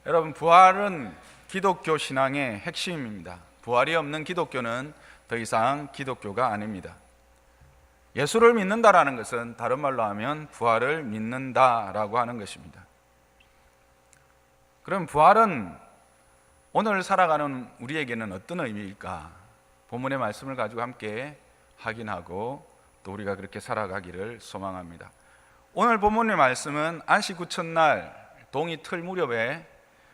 여러분, 부활은 기독교 신앙의 핵심입니다. 부활이 없는 기독교는 더 이상 기독교가 아닙니다. 예수를 믿는다라는 것은 다른 말로 하면 부활을 믿는다라고 하는 것입니다. 그럼 부활은 오늘 살아가는 우리에게는 어떤 의미일까? 본문의 말씀을 가지고 함께 확인하고 또 우리가 그렇게 살아가기를 소망합니다. 오늘 본문의 말씀은 안식 구천날 동이 틀 무렵에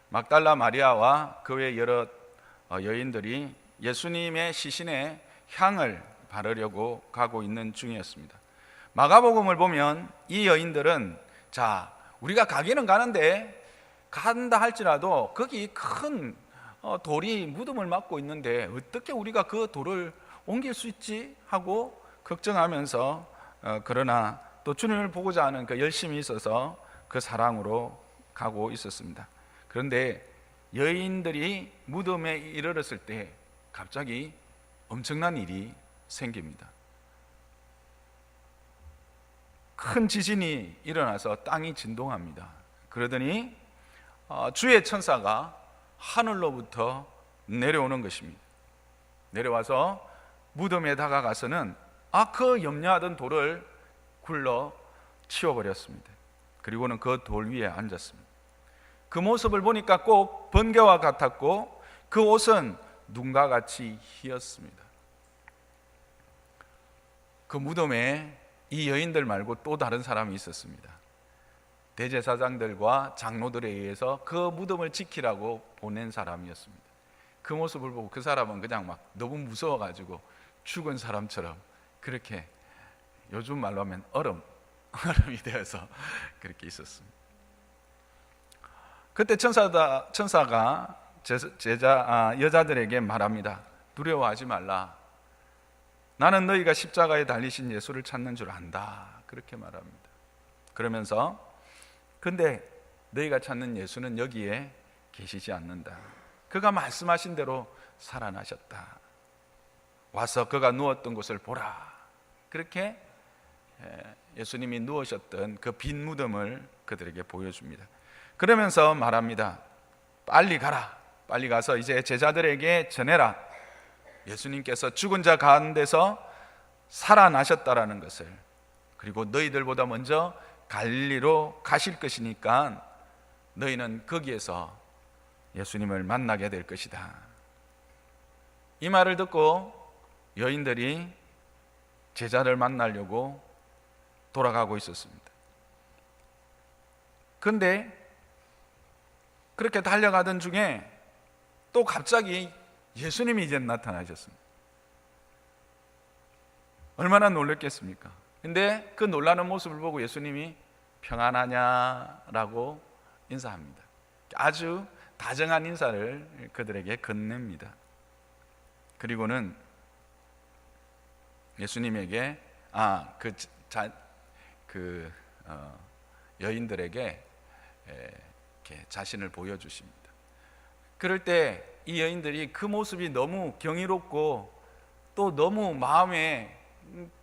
막달라 마리아와 그 외 여러 여인들이 예수님의 시신에 향을 바르려고 가고 있는 중이었습니다. 마가복음을 보면 이 여인들은 우리가 가기는 가는데 간다 할지라도 거기 큰 돌이 무덤을 막고 있는데 어떻게 우리가 그 돌을 옮길 수 있지 하고 걱정하면서 그러나 또 주님을 보고자 하는 그 열심이 있어서 그 사랑으로 가고 있었습니다. 그런데 여인들이 무덤에 이르렀을 때 갑자기 엄청난 일이 생깁니다. 큰 지진이 일어나서 땅이 진동합니다. 그러더니 주의 천사가 하늘로부터 내려오는 것입니다. 내려와서 무덤에 다가가서는 그 염려하던 돌을 굴러 치워버렸습니다. 그리고는 그 돌 위에 앉았습니다. 그 모습을 보니까 꼭 번개와 같았고 그 옷은 눈과 같이 희었습니다. 그 무덤에 이 여인들 말고 또 다른 사람이 있었습니다. 대제사장들과 장로들에 의해서 그 무덤을 지키라고 보낸 사람이었습니다. 그 모습을 보고 그 사람은 그냥 막 너무 무서워가지고 죽은 사람처럼 그렇게 요즘 말로 하면 얼음이 되어서 그렇게 있었습니다. 그때 천사가 여자들에게 말합니다. 두려워하지 말라. 나는 너희가 십자가에 달리신 예수를 찾는 줄 안다. 그렇게 말합니다. 그러면서 근데 너희가 찾는 예수는 여기에 계시지 않는다. 그가 말씀하신 대로 살아나셨다. 와서 그가 누웠던 곳을 보라. 그렇게 예수님이 누우셨던 그 빈 무덤을 그들에게 보여줍니다. 그러면서 말합니다. 빨리 가라. 빨리 가서 이제 제자들에게 전해라. 예수님께서 죽은 자 가운데서 살아나셨다라는 것을, 그리고 너희들보다 먼저 갈릴리로 가실 것이니까 너희는 거기에서 예수님을 만나게 될 것이다. 이 말을 듣고 여인들이 제자를 만나려고 돌아가고 있었습니다. 그런데 그렇게 달려가던 중에 또 갑자기 예수님이 이제 나타나셨습니다. 얼마나 놀랐겠습니까? 근데 그 놀라는 모습을 보고 예수님이 평안하냐라고 인사합니다. 아주 다정한 인사를 그들에게 건넵니다. 그리고는 예수님에게 여인들에게 이렇게 자신을 보여주십니다. 그럴 때 이 여인들이 그 모습이 너무 경이롭고 또 너무 마음에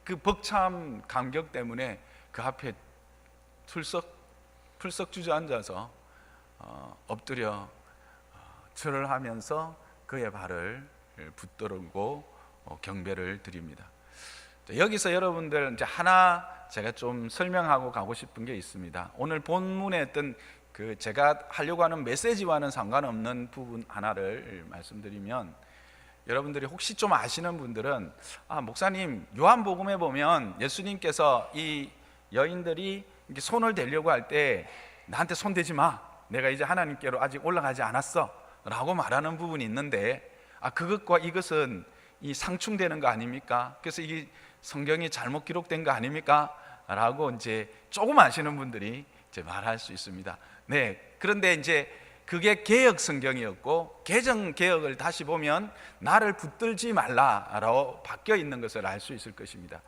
그 벅찬 감격 때문에 그 앞에 풀썩 주저앉아서 엎드려 절을 하면서 그의 발을 붙들고 경배를 드립니다. 여기서 여러분들 이제 하나 제가 좀 설명하고 가고 싶은 게 있습니다. 오늘 본문에 어떤 제가 하려고 하는 메시지와는 상관없는 부분 하나를 말씀드리면, 여러분들이 혹시 좀 아시는 분들은 목사님, 요한복음에 보면 예수님께서 이 여인들이 이렇게 손을 대려고 할 때 나한테 손 대지 마, 내가 이제 하나님께로 아직 올라가지 않았어 라고 말하는 부분이 있는데 그것과 이것은 이 상충되는 거 아닙니까? 그래서 이게 성경이 잘못 기록된 거 아닙니까? 라고 이제 조금 아시는 분들이 이제 말할 수 있습니다. 네, 그런데 이제 그게 개역 성경이었고 개정 개역을 다시 보면 나를 붙들지 말라라고 바뀌어 있는 것을 알 수 있을 것입니다.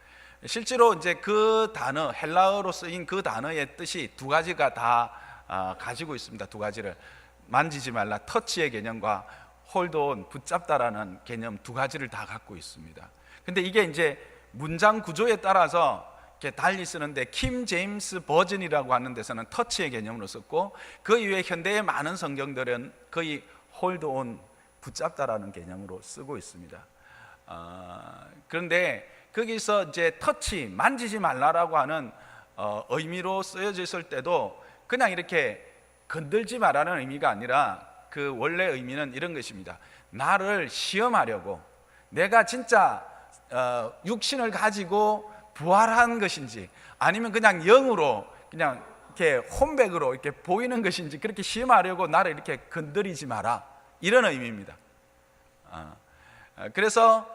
실제로 이제 그 단어, 헬라어로 쓰인 그 단어의 뜻이 두 가지가 다 가지고 있습니다. 두 가지를, 만지지 말라, 터치의 개념과 홀드온, 붙잡다라는 개념 두 가지를 다 갖고 있습니다. 근데 이게 이제 문장 구조에 따라서 이렇게 달리 쓰는데 킴 제임스 버전이라고 하는 데서는 터치의 개념으로 썼고, 그 이외에 현대의 많은 성경들은 거의 홀드 온, 붙잡다라는 개념으로 쓰고 있습니다. 그런데 거기서 이제 터치, 만지지 말라라고 하는 의미로 쓰여져 있을 때도 그냥 이렇게 건들지 말라는 의미가 아니라 그 원래 의미는 이런 것입니다. 나를 시험하려고, 내가 진짜 육신을 가지고 부활한 것인지 아니면 그냥 영으로 그냥 이렇게 혼백으로 이렇게 보이는 것인지 그렇게 시험하려고 나를 이렇게 건드리지 마라, 이런 의미입니다. 그래서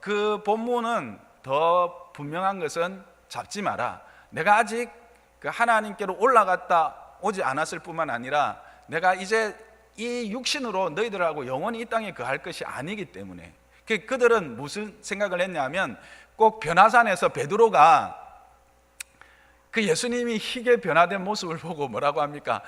그 본문은 더 분명한 것은 잡지 마라. 내가 아직 그 하나님께로 올라갔다 오지 않았을 뿐만 아니라 내가 이제 이 육신으로 너희들하고 영원히 이 땅에 거할 것이 아니기 때문에, 그들은 무슨 생각을 했냐면 꼭 변화산에서 베드로가 그 예수님이 희게 변화된 모습을 보고 뭐라고 합니까?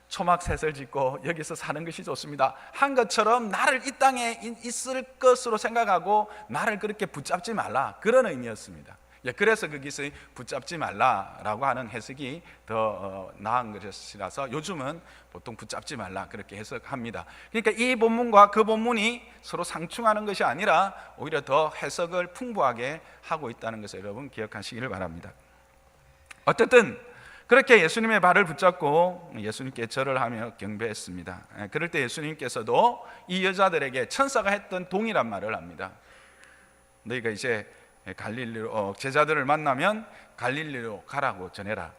초막셋을 짓고 여기서 사는 것이 좋습니다 한 것처럼 나를 이 땅에 있을 것으로 생각하고 나를 그렇게 붙잡지 말라, 그런 의미였습니다. 그래서 거기서 붙잡지 말라라고 하는 해석이 더 나은 것이라서 요즘은 보통 붙잡지 말라 그렇게 해석합니다. 그러니까 이 본문과 그 본문이 서로 상충하는 것이 아니라 오히려 더 해석을 풍부하게 하고 있다는 것을 여러분 기억하시기를 바랍니다. 어쨌든 그렇게 예수님의 발을 붙잡고 예수님께 절을 하며 경배했습니다. 그럴 때 예수님께서도 이 여자들에게 천사가 했던 동일한 말을 합니다. 너희가 이제 갈릴리로 제자들을 만나면 갈릴리로 가라고 전해라.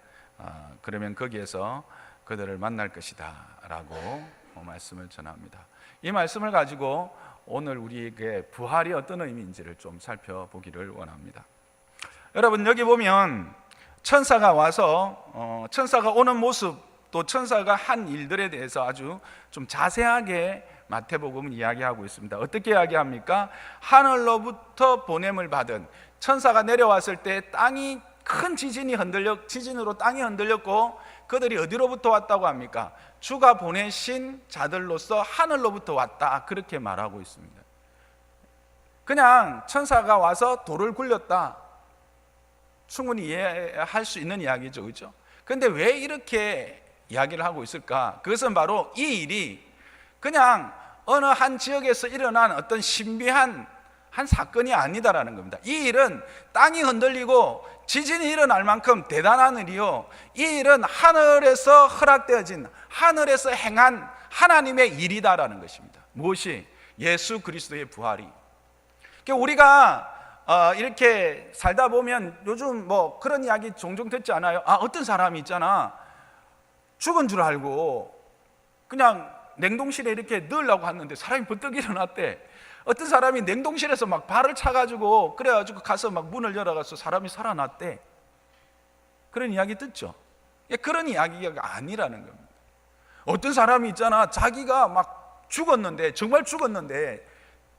그러면 거기에서 그들을 만날 것이다 라고 말씀을 전합니다. 이 말씀을 가지고 오늘 우리에게 부활이 어떤 의미인지를 좀 살펴보기를 원합니다. 여러분, 여기 보면 천사가 와서 천사가 오는 모습, 또 천사가 한 일들에 대해서 아주 좀 자세하게 마태복음은 이야기하고 있습니다. 어떻게 이야기합니까? 하늘로부터 보냄을 받은 천사가 내려왔을 때 땅이 큰 지진으로 땅이 흔들렸고 그들이 어디로부터 왔다고 합니까? 주가 보내신 자들로서 하늘로부터 왔다, 그렇게 말하고 있습니다. 그냥 천사가 와서 돌을 굴렸다, 충분히 이해할 수 있는 이야기죠, 그렇죠? 그런데 왜 이렇게 이야기를 하고 있을까? 그것은 바로 이 일이 그냥 어느 한 지역에서 일어난 어떤 신비한 한 사건이 아니다라는 겁니다. 이 일은 땅이 흔들리고 지진이 일어날 만큼 대단한 일이요, 이 일은 하늘에서 허락되어진, 하늘에서 행한 하나님의 일이다라는 것입니다. 무엇이? 예수 그리스도의 부활이. 우리가 이렇게 살다 보면 요즘 뭐 그런 이야기 종종 듣지 않아요? 어떤 사람이 있잖아, 죽은 줄 알고 그냥 냉동실에 이렇게 넣으려고 했는데 사람이 번뜩 일어났대. 어떤 사람이 냉동실에서 막 발을 차가지고 그래가지고 가서 막 문을 열어가서 사람이 살아났대. 그런 이야기 듣죠? 그런 이야기가 아니라는 겁니다. 어떤 사람이 있잖아, 자기가 막 죽었는데, 정말 죽었는데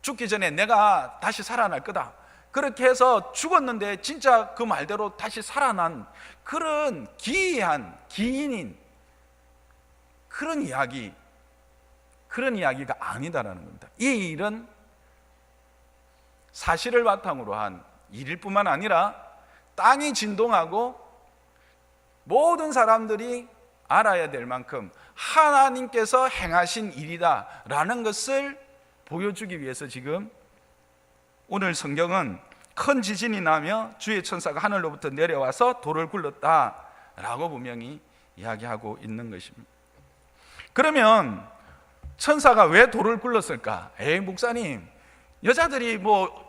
죽기 전에 내가 다시 살아날 거다, 그렇게 해서 죽었는데 진짜 그 말대로 다시 살아난 그런 기이한 기인인 그런 이야기가 아니다라는 겁니다. 이 일은 사실을 바탕으로 한 일일 뿐만 아니라 땅이 진동하고 모든 사람들이 알아야 될 만큼 하나님께서 행하신 일이다라는 것을 보여주기 위해서 지금 오늘 성경은 큰 지진이 나며 주의 천사가 하늘로부터 내려와서 돌을 굴렀다라고 분명히 이야기하고 있는 것입니다. 그러면 천사가 왜 돌을 굴렀을까? 목사님, 여자들이 뭐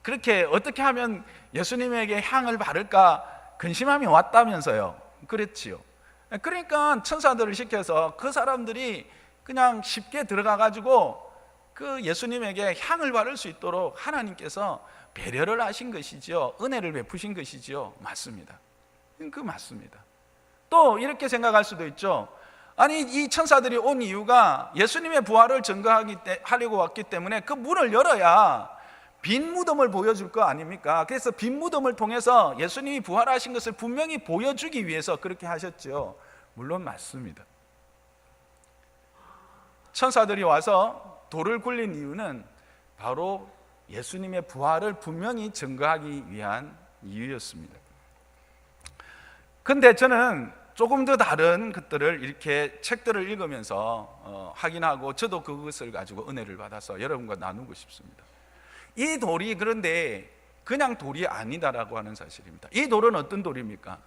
그렇게 어떻게 하면 예수님에게 향을 바를까 근심함이 왔다면서요. 그랬지요. 그러니까 천사들을 시켜서 그 사람들이 그냥 쉽게 들어가 가지고 그 예수님에게 향을 바를 수 있도록 하나님께서 배려를 하신 것이죠. 은혜를 베푸신 것이죠. 맞습니다. 그 맞습니다. 또 이렇게 생각할 수도 있죠. 아니, 이 천사들이 온 이유가 예수님의 부활을 증거하려고 왔기 때문에 그 문을 열어야 빈 무덤을 보여줄 거 아닙니까? 그래서 빈 무덤을 통해서 예수님이 부활하신 것을 분명히 보여주기 위해서 그렇게 하셨죠. 물론 맞습니다. 천사들이 와서 돌을 굴린 이유는 바로 예수님의 부활을 분명히 증거하기 위한 이유였습니다. 근데 저는 조금 더 다른 것들을 이렇게 책들을 읽으면서 확인하고 저도 그것을 가지고 은혜를 받아서 여러분과 나누고 싶습니다. 이 돌이 그런데 그냥 돌이 아니다라고 하는 사실입니다. 이 돌은 어떤 돌입니까?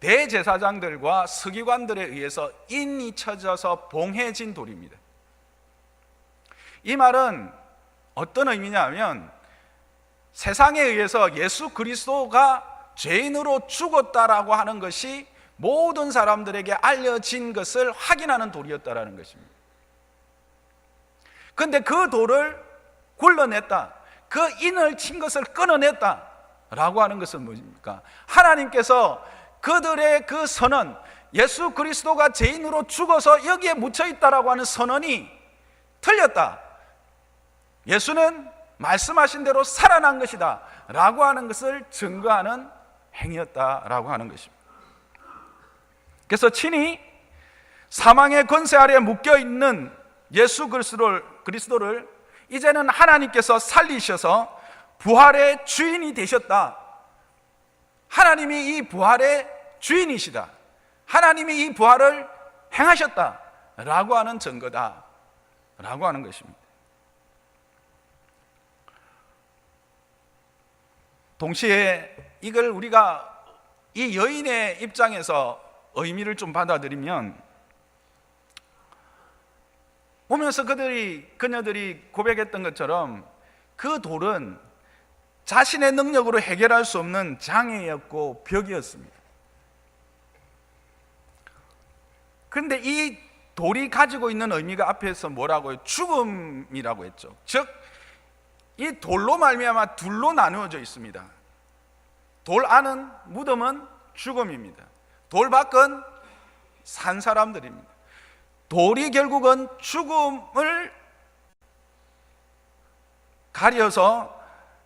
대제사장들과 서기관들에 의해서 인이 쳐져서 봉해진 돌입니다. 이 말은 어떤 의미냐면 세상에 의해서 예수 그리스도가 죄인으로 죽었다라고 하는 것이 모든 사람들에게 알려진 것을 확인하는 돌이었다라는 것입니다. 그런데 그 돌을 굴러냈다, 그 인을 친 것을 끊어냈다라고 하는 것은 무엇입니까? 하나님께서 그들의 그 선언, 예수 그리스도가 죄인으로 죽어서 여기에 묻혀있다라고 하는 선언이 틀렸다, 예수는 말씀하신 대로 살아난 것이다 라고 하는 것을 증거하는 행위였다라고 하는 것입니다. 그래서 친히 사망의 권세 아래 묶여있는 예수 그리스도를 이제는 하나님께서 살리셔서 부활의 주인이 되셨다, 하나님이 이 부활의 주인이시다, 하나님이 이 부활을 행하셨다 라고 하는 증거다 라고 하는 것입니다. 동시에 이걸 우리가 이 여인의 입장에서 의미를 좀 받아들이면, 보면서 그녀들이 고백했던 것처럼 그 돌은 자신의 능력으로 해결할 수 없는 장애였고 벽이었습니다. 그런데 이 돌이 가지고 있는 의미가 앞에서 뭐라고 해요? 죽음이라고 했죠. 즉 이 돌로 말미암아 둘로 나누어져 있습니다. 돌 안은 무덤은 죽음입니다. 돌 밖은 산 사람들입니다. 돌이 결국은 죽음을 가려서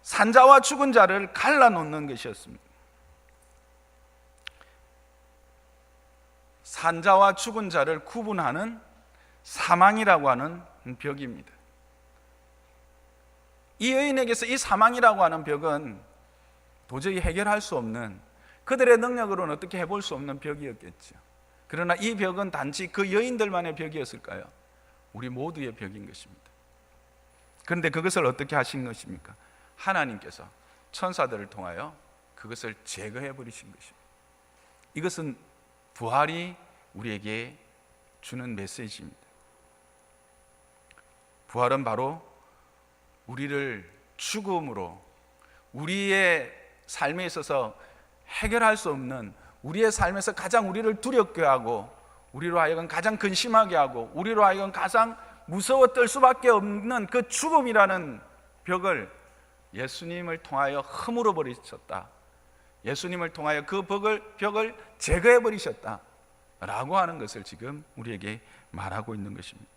산자와 죽은 자를 갈라놓는 것이었습니다. 산자와 죽은 자를 구분하는 사망이라고 하는 벽입니다. 이 여인에게서 이 사망이라고 하는 벽은 도저히 해결할 수 없는, 그들의 능력으로는 어떻게 해볼 수 없는 벽이었겠죠. 그러나 이 벽은 단지 그 여인들만의 벽이었을까요? 우리 모두의 벽인 것입니다. 그런데 그것을 어떻게 하신 것입니까? 하나님께서 천사들을 통하여 그것을 제거해 버리신 것입니다. 이것은 부활이 우리에게 주는 메시지입니다. 부활은 바로 우리를 죽음으로, 우리의 삶에 있어서 해결할 수 없는, 우리의 삶에서 가장 우리를 두렵게 하고, 우리로 하여금 가장 근심하게 하고, 우리로 하여금 가장 무서워 떨 수밖에 없는 그 죽음이라는 벽을 예수님을 통하여 허물어 버리셨다, 예수님을 통하여 그 벽을 제거해 버리셨다 라고 하는 것을 지금 우리에게 말하고 있는 것입니다.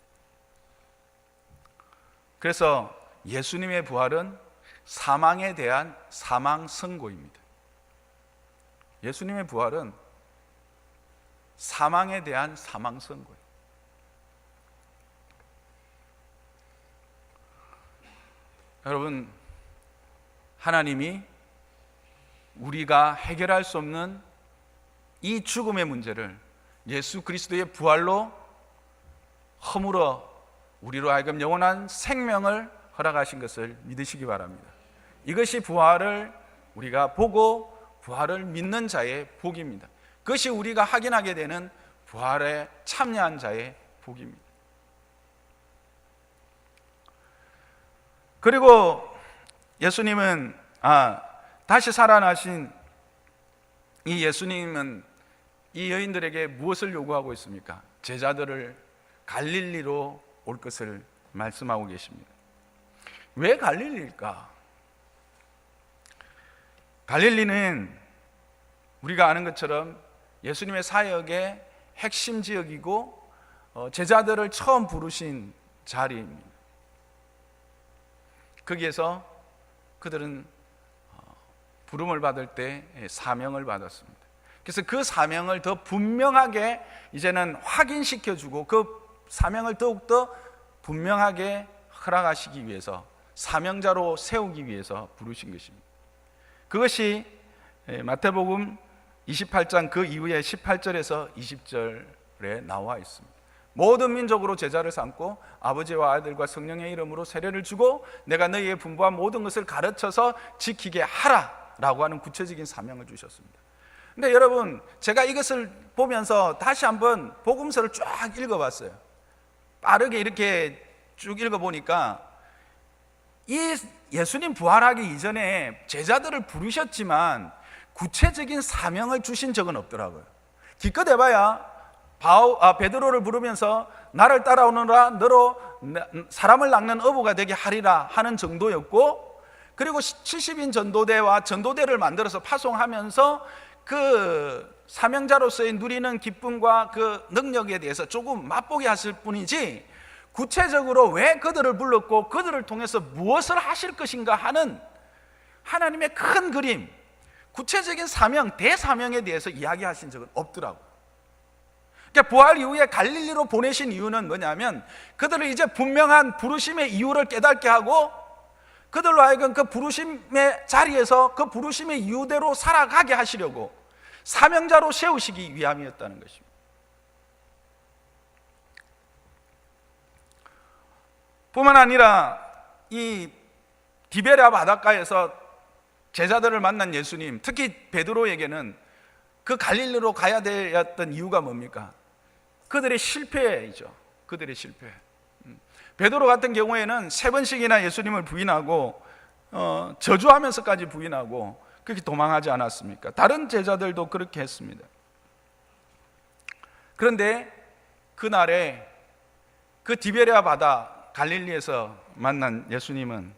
그래서 예수님의 부활은 사망에 대한 사망 선고입니다. 예수님의 부활은 사망에 대한 사망 선고예요. 여러분, 하나님이 우리가 해결할 수 없는 이 죽음의 문제를 예수 그리스도의 부활로 허물어 우리로 하여금 영원한 생명을 허락하신 것을 믿으시기 바랍니다. 이것이 부활을 우리가 보고 부활을 믿는 자의 복입니다. 그것이 우리가 확인하게 되는 부활에 참여한 자의 복입니다. 그리고 예수님은 다시 살아나신 이 예수님은 이 여인들에게 무엇을 요구하고 있습니까? 제자들을 갈릴리로 올 것을 말씀하고 계십니다. 왜 갈릴리일까? 갈릴리는 우리가 아는 것처럼 예수님의 사역의 핵심 지역이고 제자들을 처음 부르신 자리입니다. 거기에서 그들은 부름을 받을 때 사명을 받았습니다. 그래서 그 사명을 더 분명하게 이제는 확인시켜주고 그 사명을 더욱더 분명하게 허락하시기 위해서, 사명자로 세우기 위해서 부르신 것입니다. 그것이 마태복음 28장 그 이후에 18절에서 20절에 나와 있습니다. 모든 민족으로 제자를 삼고 아버지와 아들과 성령의 이름으로 세례를 주고 내가 너희의 분부한 모든 것을 가르쳐서 지키게 하라 라고 하는 구체적인 사명을 주셨습니다. 근데 여러분, 제가 이것을 보면서 다시 한번 복음서를 쫙 읽어봤어요. 빠르게 이렇게 쭉 읽어보니까 이 예수님 부활하기 이전에 제자들을 부르셨지만 구체적인 사명을 주신 적은 없더라고요. 기껏 해봐야 베드로를 부르면서 나를 따라오느라 너로 사람을 낚는 어부가 되게 하리라 하는 정도였고, 그리고 70인 전도대와 전도대를 만들어서 파송하면서 그 사명자로서의 누리는 기쁨과 그 능력에 대해서 조금 맛보게 하실 뿐이지, 구체적으로 왜 그들을 불렀고 그들을 통해서 무엇을 하실 것인가 하는 하나님의 큰 그림, 구체적인 사명, 대사명에 대해서 이야기하신 적은 없더라고요. 그러니까 부활 이후에 갈릴리로 보내신 이유는 뭐냐면 그들을 이제 분명한 부르심의 이유를 깨닫게 하고 그들로 하여금 그 부르심의 자리에서 그 부르심의 이유대로 살아가게 하시려고 사명자로 세우시기 위함이었다는 것입니다. 뿐만 아니라 이 디베랴 바닷가에서 제자들을 만난 예수님, 특히 베드로에게는 그 갈릴리로 가야 되었던 이유가 뭡니까? 그들의 실패이죠. 그들의 실패. 베드로 같은 경우에는 3번씩이나 예수님을 부인하고 저주하면서까지 부인하고 그렇게 도망하지 않았습니까? 다른 제자들도 그렇게 했습니다. 그런데 그날에 그 디베랴 바다 갈릴리에서 만난 예수님은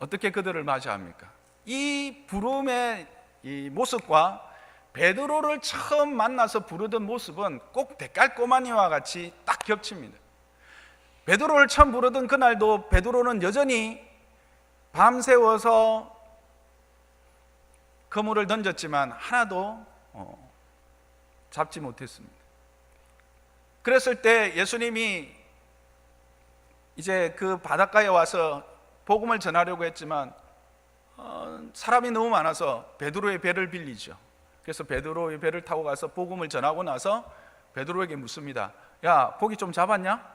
어떻게 그들을 맞이합니까? 이 부름의 이 모습과 베드로를 처음 만나서 부르던 모습은 꼭 데칼코마니와 같이 딱 겹칩니다. 베드로를 처음 부르던 그날도 베드로는 여전히 밤새워서 그물을 던졌지만 하나도 잡지 못했습니다. 그랬을 때 예수님이 이제 그 바닷가에 와서 복음을 전하려고 했지만 사람이 너무 많아서 베드로의 배를 빌리죠. 그래서 베드로의 배를 타고 가서 복음을 전하고 나서 베드로에게 묻습니다. 야, 고기 좀 잡았냐?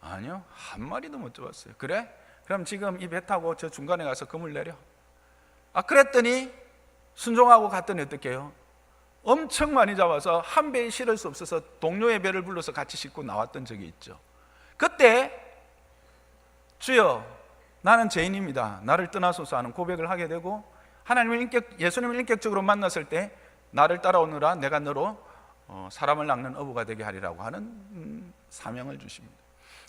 아니요, 한 마리도 못 잡았어요. 그래? 그럼 지금 이 배 타고 저 중간에 가서 그물 내려. 그랬더니 순종하고 갔더니 어떻게 해요? 엄청 많이 잡아서 한 배에 실을 수 없어서 동료의 배를 불러서 같이 싣고 나왔던 적이 있죠. 그때 주여, 나는 죄인입니다, 나를 떠나소서 하는 고백을 하게 되고, 예수님을 인격적으로 만났을 때 나를 따라오느라 내가 너로 사람을 낚는 어부가 되게 하리라고 하는 사명을 주십니다.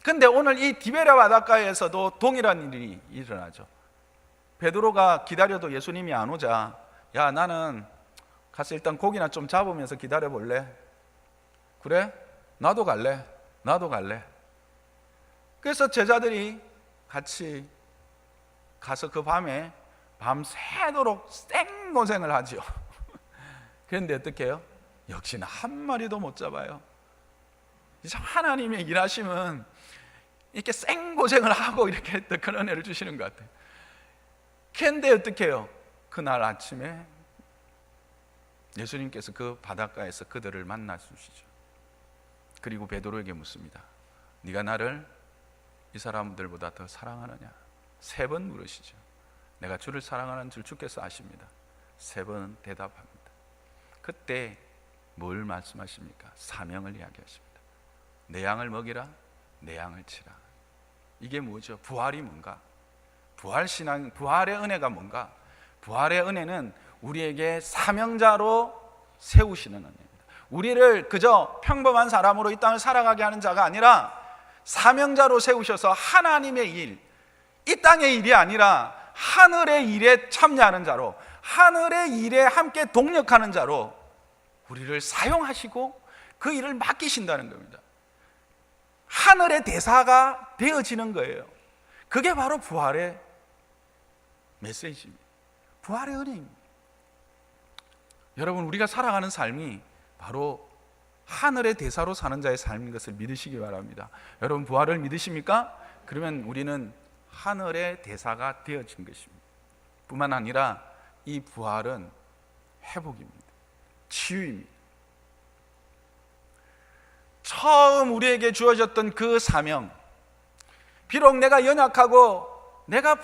그런데 오늘 이 디베랴 바닷가에서도 동일한 일이 일어나죠. 베드로가 기다려도 예수님이 안 오자, 야, 나는 가서 일단 고기나 좀 잡으면서 기다려 볼래? 그래? 나도 갈래. 그래서 제자들이 같이 가서 그 밤에 밤새도록 생고생을 하죠. 그런데 어떻게 해요? 역시나 한 마리도 못 잡아요. 하나님의 일하심은 이렇게 생고생을 하고 이렇게 또 그런 은혜를 주시는 것 같아요. 그런데 어떻게 해요? 그날 아침에 예수님께서 그 바닷가에서 그들을 만나 주시죠. 그리고 베드로에게 묻습니다. 네가 나를 이 사람들보다 더 사랑하느냐? 3번 물으시죠. 내가 주를 사랑하는 줄 주께서 아십니다. 3번 대답합니다. 그때 뭘 말씀하십니까? 사명을 이야기하십니다. 내 양을 먹이라, 내 양을 치라. 이게 뭐죠? 부활이 뭔가? 부활신앙, 부활의 은혜가 뭔가? 부활의 은혜는 우리에게 사명자로 세우시는 은혜입니다. 우리를 그저 평범한 사람으로 이 땅을 살아가게 하는 자가 아니라 사명자로 세우셔서 하나님의 일, 이 땅의 일이 아니라 하늘의 일에 참여하는 자로, 하늘의 일에 함께 동력하는 자로 우리를 사용하시고 그 일을 맡기신다는 겁니다. 하늘의 대사가 되어지는 거예요. 그게 바로 부활의 메시지입니다. 부활의 은혜입니다. 여러분, 우리가 살아가는 삶이 바로 하늘의 대사로 사는 자의 삶인 것을 믿으시기 바랍니다. 여러분, 부활을 믿으십니까? 그러면 우리는 하늘의 대사가 되어진 것입니다. 뿐만 아니라 이 부활은 회복입니다. 치유입니다. 처음 우리에게 주어졌던 그 사명, 비록 내가 연약하고 내가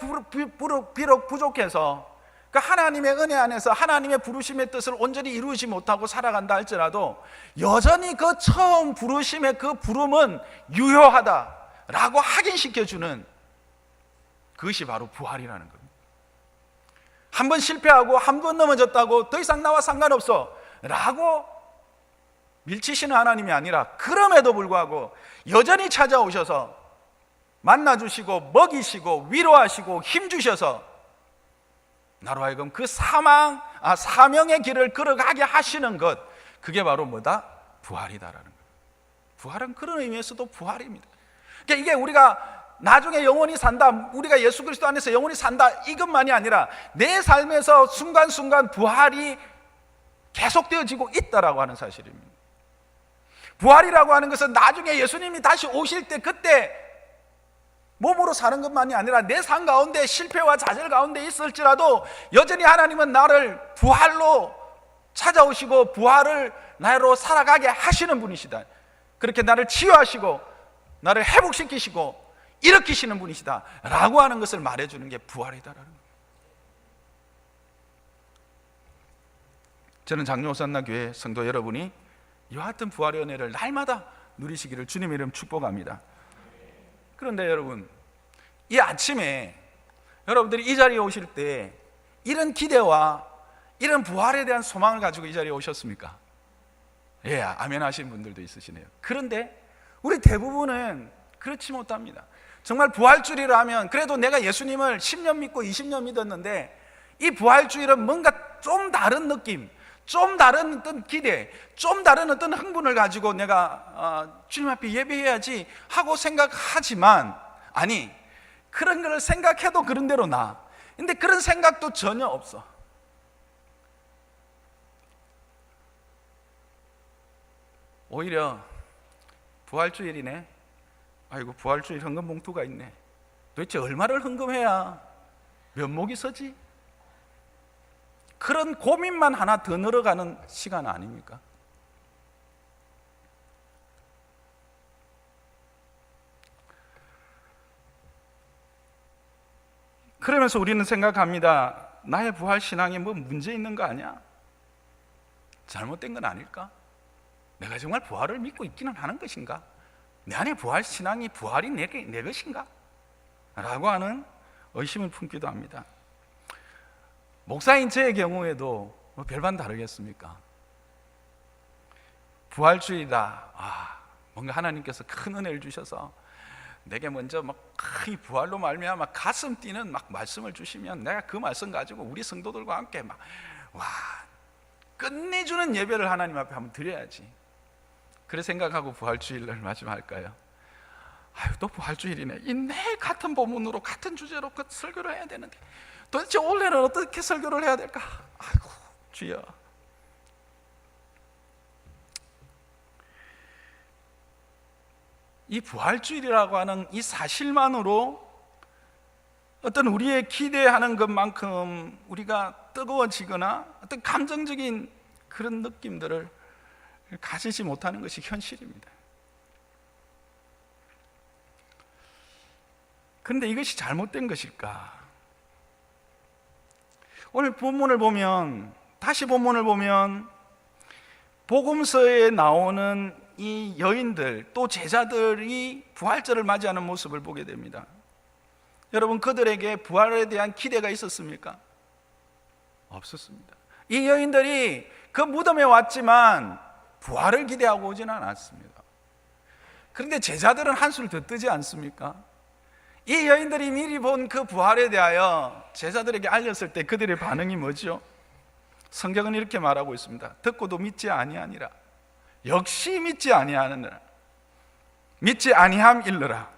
비록 부족해서 그 하나님의 은혜 안에서 하나님의 부르심의 뜻을 온전히 이루지 못하고 살아간다 할지라도 여전히 그 처음 부르심의 그 부름은 유효하다라고 확인시켜주는 그것이 바로 부활이라는 겁니다. 한 번 실패하고 한 번 넘어졌다고 더 이상 나와 상관없어 라고 밀치시는 하나님이 아니라 그럼에도 불구하고 여전히 찾아오셔서 만나주시고 먹이시고 위로하시고 힘주셔서 나로 하여금 그 사명의 길을 걸어가게 하시는 것, 그게 바로 뭐다? 부활이다라는 거예요. 부활은 그런 의미에서도 부활입니다. 그러니까 이게 우리가 나중에 영원히 산다, 우리가 예수 그리스도 안에서 영원히 산다, 이것만이 아니라 내 삶에서 순간순간 부활이 계속되어지고 있다라고 하는 사실입니다. 부활이라고 하는 것은 나중에 예수님이 다시 오실 때 그때 몸으로 사는 것만이 아니라 내 삶 가운데 실패와 좌절 가운데 있을지라도 여전히 하나님은 나를 부활로 찾아오시고 부활을 나로 살아가게 하시는 분이시다. 그렇게 나를 치유하시고 나를 회복시키시고 일으키시는 분이시다 라고 하는 것을 말해주는 게 부활이다라는 거예요. 저는 장로산나교회 성도 여러분이 이와 같은 부활의 은혜를 날마다 누리시기를 주님의 이름 축복합니다. 그런데 여러분, 이 아침에 여러분들이 이 자리에 오실 때 이런 기대와 이런 부활에 대한 소망을 가지고 이 자리에 오셨습니까? 예, 아멘 하신 분들도 있으시네요. 그런데 우리 대부분은 그렇지 못합니다. 정말 부활주의를 하면 그래도 내가 예수님을 10년 믿고 20년 믿었는데 이 부활주의는 뭔가 좀 다른 느낌, 좀 다른 어떤 기대, 좀 다른 어떤 흥분을 가지고 내가 주님 앞에 예배해야지 하고 생각하지만, 아니, 그런 걸 생각해도 그런 대로 나. 근데 그런 생각도 전혀 없어. 오히려 부활주일이네, 아이고 부활주일 헌금 봉투가 있네, 도대체 얼마를 헌금해야 면목이 서지? 그런 고민만 하나 더 늘어가는 시간 아닙니까? 그러면서 우리는 생각합니다. 나의 부활 신앙에 뭐 문제 있는 거 아니야? 잘못된 건 아닐까? 내가 정말 부활을 믿고 있기는 하는 것인가? 내 안에 부활 신앙이 부활이 내 것인가? 라고 하는 의심을 품기도 합니다. 목사인 저의 경우에도 뭐 별반 다르겠습니까? 부활주의다. 뭔가 하나님께서 큰 은혜를 주셔서 내게 먼저 막 이 부활로 말미암아 가슴 뛰는 막 말씀을 주시면 내가 그 말씀 가지고 우리 성도들과 함께 막 끝내주는 예배를 하나님 앞에 한번 드려야지. 그래 생각하고 부활주일을 맞이할까요? 또 부활주일이네. 이 내 같은 본문으로 같은 주제로 그 설교를 해야 되는데 도대체 올해는 어떻게 설교를 해야 될까? 아이고 주여. 이 부활주일이라고 하는 이 사실만으로 어떤 우리의 기대하는 것만큼 우리가 뜨거워지거나 어떤 감정적인 그런 느낌들을 가지지 못하는 것이 현실입니다. 그런데 이것이 잘못된 것일까? 오늘 본문을 보면, 다시 본문을 보면 복음서에 나오는 이 여인들 또 제자들이 부활절을 맞이하는 모습을 보게 됩니다. 여러분, 그들에게 부활에 대한 기대가 있었습니까? 없었습니다. 이 여인들이 그 무덤에 왔지만 부활을 기대하고 오진 않았습니다. 그런데 제자들은 한술 더 뜨지 않습니까? 이 여인들이 미리 본 그 부활에 대하여 제자들에게 알렸을 때 그들의 반응이 뭐죠? 성경은 이렇게 말하고 있습니다. 듣고도 믿지 아니하니라. 역시 믿지 아니하느니라. 믿지 아니함일러라.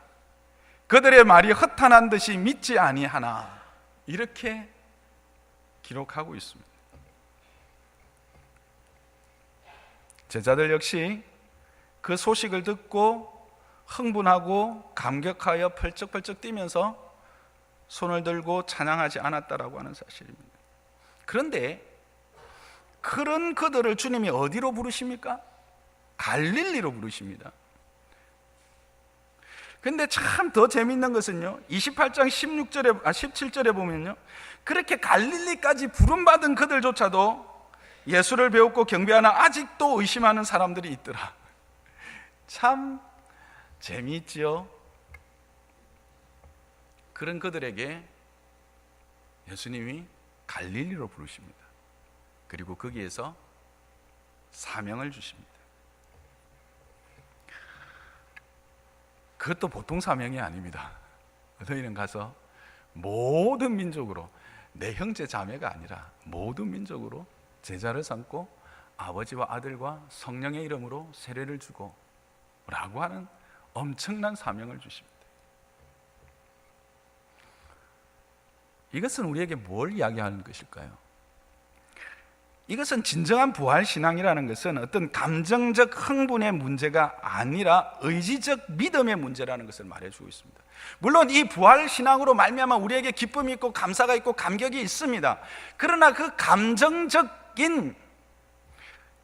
그들의 말이 허탄한 듯이 믿지 아니하나. 이렇게 기록하고 있습니다. 제자들 역시 그 소식을 듣고 흥분하고 감격하여 펄쩍펄쩍 뛰면서 손을 들고 찬양하지 않았다라고 하는 사실입니다. 그런데 그런 그들을 주님이 어디로 부르십니까? 갈릴리로 부르십니다. 근데 참 더 재밌는 것은요, 28장 17절에 보면요, 그렇게 갈릴리까지 부름받은 그들조차도 예수를 배웠고 경배하나 아직도 의심하는 사람들이 있더라. 참 재미있지요. 그런 그들에게 예수님이 갈릴리로 부르십니다. 그리고 거기에서 사명을 주십니다. 그것도 보통 사명이 아닙니다. 너희는 가서 모든 민족으로, 내 형제 자매가 아니라 모든 민족으로 제자를 삼고 아버지와 아들과 성령의 이름으로 세례를 주고 라고 하는 엄청난 사명을 주십니다. 이것은 우리에게 뭘 이야기하는 것일까요? 이것은 진정한 부활신앙이라는 것은 어떤 감정적 흥분의 문제가 아니라 의지적 믿음의 문제라는 것을 말해주고 있습니다. 물론 이 부활신앙으로 말미암아 우리에게 기쁨이 있고 감사가 있고 감격이 있습니다. 그러나 그 감정적인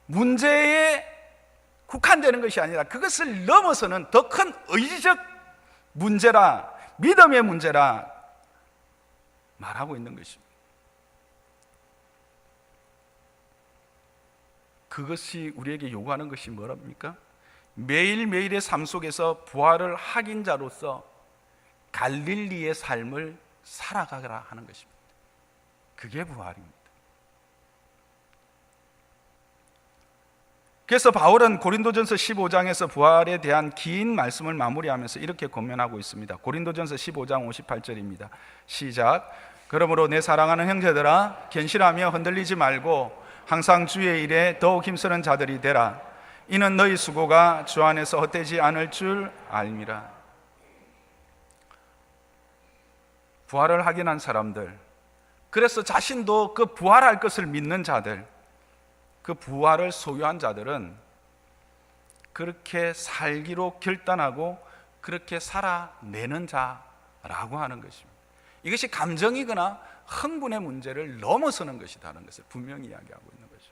문제에 국한되는 것이 아니라 그것을 넘어서는 더 큰 의지적 문제라, 믿음의 문제라 말하고 있는 것입니다. 그것이 우리에게 요구하는 것이 뭐랍니까? 매일매일의 삶 속에서 부활을 확인 자로서 갈릴리의 삶을 살아가라 하는 것입니다. 그게 부활입니다. 그래서 바울은 고린도전서 15장에서 부활에 대한 긴 말씀을 마무리하면서 이렇게 권면하고 있습니다. 고린도전서 15장 58절입니다. 시작. 그러므로 내 사랑하는 형제들아, 견실하며 흔들리지 말고 항상 주의 일에 더욱 힘쓰는 자들이 되라. 이는 너희 수고가 주 안에서 헛되지 않을 줄 알미라. 부활을 확인한 사람들, 그래서 자신도 그 부활할 것을 믿는 자들, 그 부활을 소유한 자들은 그렇게 살기로 결단하고 그렇게 살아내는 자라고 하는 것입니다. 이것이 감정이거나 흥분의 문제를 넘어서는 것이라는 것을 분명히 이야기하고 있는 거죠.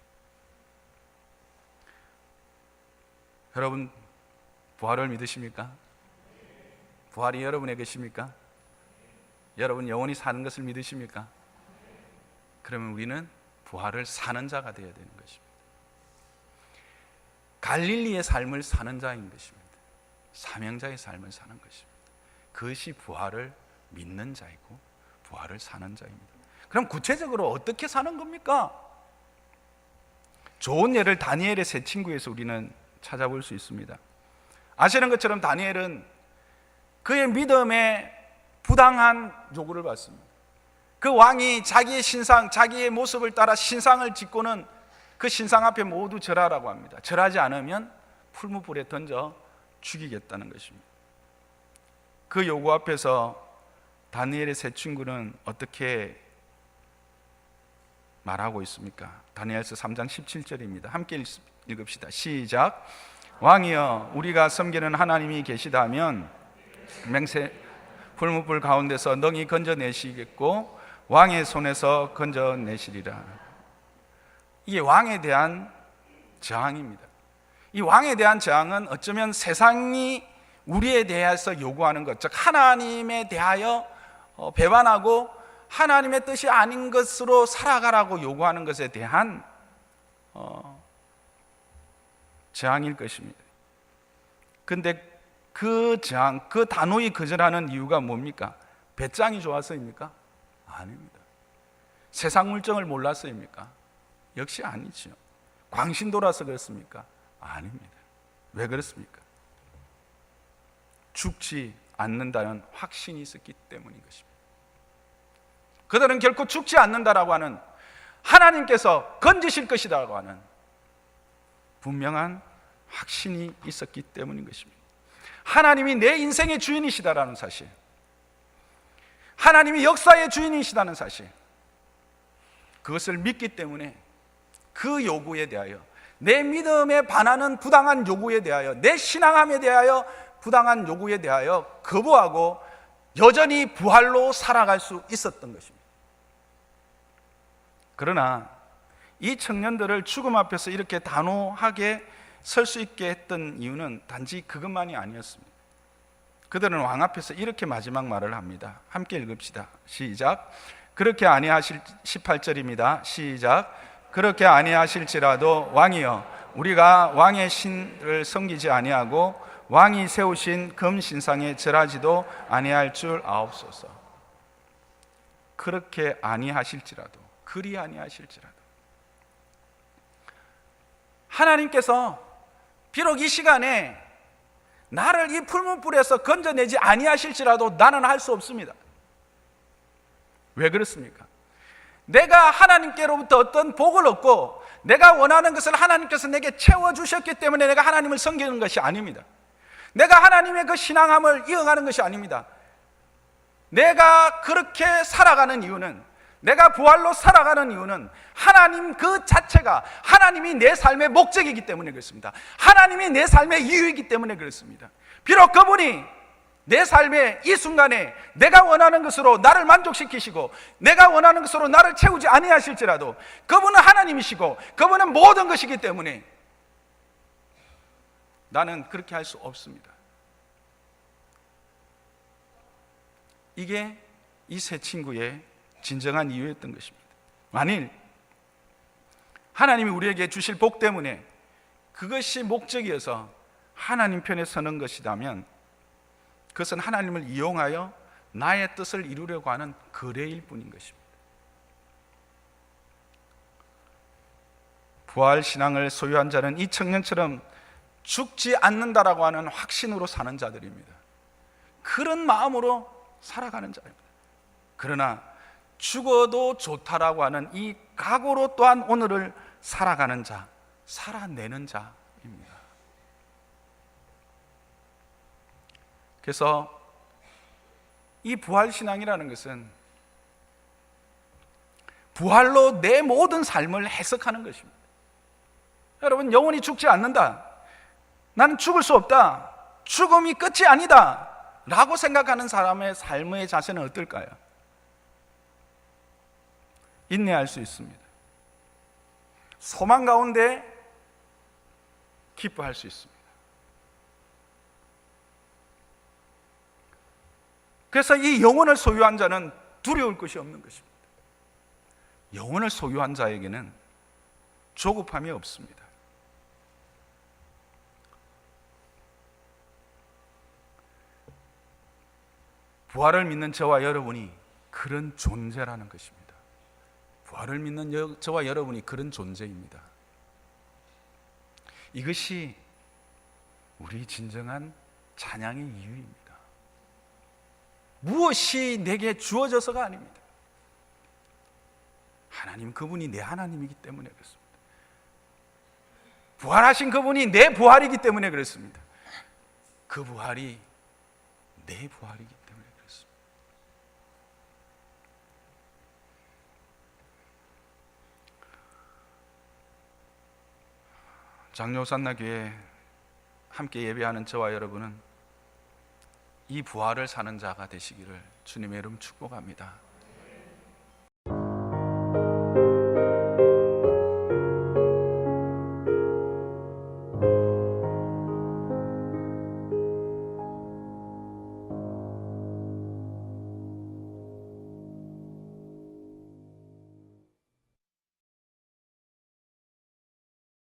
여러분, 부활을 믿으십니까? 부활이 여러분에게 계십니까? 여러분 영원히 사는 것을 믿으십니까? 그러면 우리는 부활을 사는 자가 되어야 되는 것입니다. 갈릴리의 삶을 사는 자인 것입니다. 사명자의 삶을 사는 것입니다. 그것이 부활을 믿는 자이고 부활을 사는 자입니다. 그럼 구체적으로 어떻게 사는 겁니까? 좋은 예를 다니엘의 세 친구에서 우리는 찾아볼 수 있습니다. 아시는 것처럼 다니엘은 그의 믿음에 부당한 요구를 받습니다. 그 왕이 자기의 신상, 자기의 모습을 따라 신상을 짓고는 그 신상 앞에 모두 절하라고 합니다. 절하지 않으면 풀무불에 던져 죽이겠다는 것입니다. 그 요구 앞에서 다니엘의 세 친구는 어떻게 말하고 있습니까? 다니엘서 3장 17절입니다. 함께 읽읍시다. 시작. 왕이여, 우리가 섬기는 하나님이 계시다면 맹세 풀무불 가운데서 능히 건져내시겠고 왕의 손에서 건져내시리라. 이게 왕에 대한 저항입니다. 이 왕에 대한 저항은 어쩌면 세상이 우리에 대해서 요구하는 것, 즉 하나님에 대하여 배반하고 하나님의 뜻이 아닌 것으로 살아가라고 요구하는 것에 대한 저항일 것입니다. 그런데 그 저항, 그 단호히 거절하는 이유가 뭡니까? 배짱이 좋아서입니까? 아닙니다. 세상 물정을 몰라서입니까? 역시 아니죠. 광신도라서 그렇습니까? 아닙니다. 왜 그렇습니까? 죽지 않는다는 확신이 있었기 때문인 것입니다. 그들은 결코 죽지 않는다라고 하는, 하나님께서 건지실 것이라고 하는 분명한 확신이 있었기 때문인 것입니다. 하나님이 내 인생의 주인이시다라는 사실, 하나님이 역사의 주인이시다는 사실, 그것을 믿기 때문에 그 요구에 대하여, 내 믿음에 반하는 부당한 요구에 대하여, 내 신앙함에 대하여 부당한 요구에 대하여 거부하고 여전히 부활로 살아갈 수 있었던 것입니다. 그러나 이 청년들을 죽음 앞에서 이렇게 단호하게 설 수 있게 했던 이유는 단지 그것만이 아니었습니다. 그들은 왕 앞에서 이렇게 마지막 말을 합니다. 함께 읽읍시다. 시작. 그렇게 아니하실 18절입니다. 시작. 그렇게 아니하실지라도 왕이여 우리가 왕의 신을 섬기지 아니하고 왕이 세우신 금 신상에 절하지도 아니할 줄 아옵소서. 그렇게 아니하실지라도, 그리 아니하실지라도, 하나님께서 비록 이 시간에 나를 이 풀문불에서 건져내지 아니하실지라도 나는 할 수 없습니다. 왜 그렇습니까? 내가 하나님께로부터 어떤 복을 얻고 내가 원하는 것을 하나님께서 내게 채워주셨기 때문에 내가 하나님을 섬기는 것이 아닙니다. 내가 하나님의 그 신앙함을 이어가는 것이 아닙니다. 내가 그렇게 살아가는 이유는, 내가 부활로 살아가는 이유는 하나님 그 자체가 하나님이 내 삶의 목적이기 때문에 그렇습니다. 하나님이 내 삶의 이유이기 때문에 그렇습니다. 비록 그분이 내 삶의 이 순간에 내가 원하는 것으로 나를 만족시키시고 내가 원하는 것으로 나를 채우지 아니하실지라도 그분은 하나님이시고 그분은 모든 것이기 때문에 나는 그렇게 할 수 없습니다. 이게 이 세 친구의 진정한 이유였던 것입니다. 만일 하나님이 우리에게 주실 복 때문에 그것이 목적이어서 하나님 편에 서는 것이라면 그것은 하나님을 이용하여 나의 뜻을 이루려고 하는 거래일 뿐인 것입니다. 부활 신앙을 소유한 자는 이 청년처럼 죽지 않는다라고 하는 확신으로 사는 자들입니다. 그런 마음으로 살아가는 자입니다. 그러나 죽어도 좋다라고 하는 이 각오로 또한 오늘을 살아가는 자, 살아내는 자입니다. 그래서 이 부활신앙이라는 것은 부활로 내 모든 삶을 해석하는 것입니다. 여러분, 영원히 죽지 않는다, 나는 죽을 수 없다, 죽음이 끝이 아니다 라고 생각하는 사람의 삶의 자세는 어떨까요? 인내할 수 있습니다. 소망 가운데 기뻐할 수 있습니다. 그래서 이 영혼을 소유한 자는 두려울 것이 없는 것입니다. 영혼을 소유한 자에게는 조급함이 없습니다. 부활을 믿는 저와 여러분이 그런 존재라는 것입니다. 부활을 믿는 저와 여러분이 그런 존재입니다. 이것이 우리 진정한 찬양의 이유입니다. 무엇이 내게 주어져서가 아닙니다. 하나님 그분이 내 하나님이기 때문에 그렇습니다. 부활하신 그분이 내 부활이기 때문에 그렇습니다. 그 부활이 내 부활이기 때문에 그렇습니다. 장로산나교회 함께 예배하는 저와 여러분은 이 부활을 사는 자가 되시기를 주님의 이름 축복합니다.